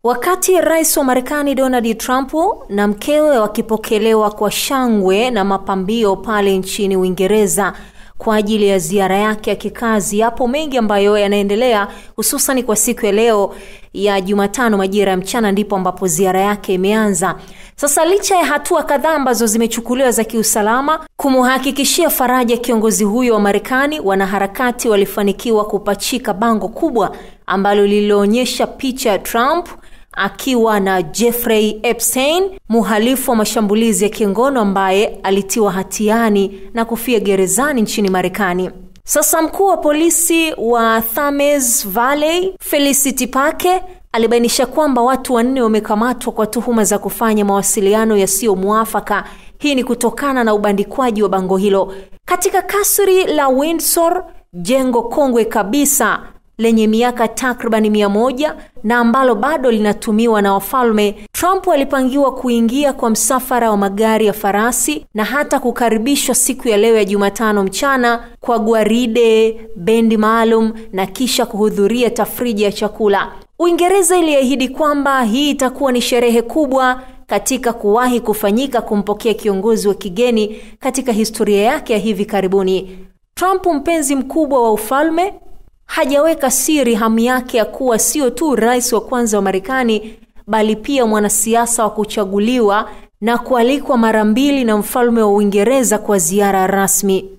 Wakati rais wa Marekani Donald Trump na mkewe wakipokelewa kwa shangwe na mapambio pale nchini Uingereza kwa ajili ya ziara yake ya kikazi, yapo mengi ambayo yanaendelea, hususan kwa siku ya leo ya Jumatano majira ya mchana ndipo ambapo ziara yake imeanza. Sasa licha ya hatua kadhaa ambazo zimechukuliwa za kiusalama kumhakikishia faraja kiongozi huyo wa Marekani, wanaharakati walifanikiwa kupachika bango kubwa ambalo lilionyesha picha ya Trump akiwa na Jeffrey Epstein, mhalifu wa mashambulizi ya kingono ambaye alitiwa hatiani na kufia gerezani nchini Marekani. Sasa mkuu wa polisi wa Thames Valley, Felicity Parker, alibainisha kwamba watu 4 wamekamatwa kwa tuhuma za kufanya mawasiliano yasiyo muafaka. Hii ni kutokana na ubandikwaji wa bango hilo katika kasri la Windsor, jengo kongwe kabisa lenye miaka takriban 100 na ambalo bado linatumiwa na wafalme. Trump alipangiwa kuingia kwa msafara wa magari ya farasi na hata kukaribishwa siku ya leo ya Jumatano mchana kwa gwaride, bendi maalum na kisha kuhudhuria tafrija ya chakula. Uingereza iliahidi kwamba hii itakuwa ni sherehe kubwa katika kuwahi kufanyika kumpokea kiongozi wa kigeni katika historia yake ya hivi karibuni. Trump, mpenzi mkubwa wa ufalme, hajaweka siri hamu yake ya kuwa sio tu rais wa kwanza wa Marekani bali pia mwanasiasa wa kuchaguliwa na kualikwa mara 2 na mfalme wa Uingereza kwa ziara rasmi.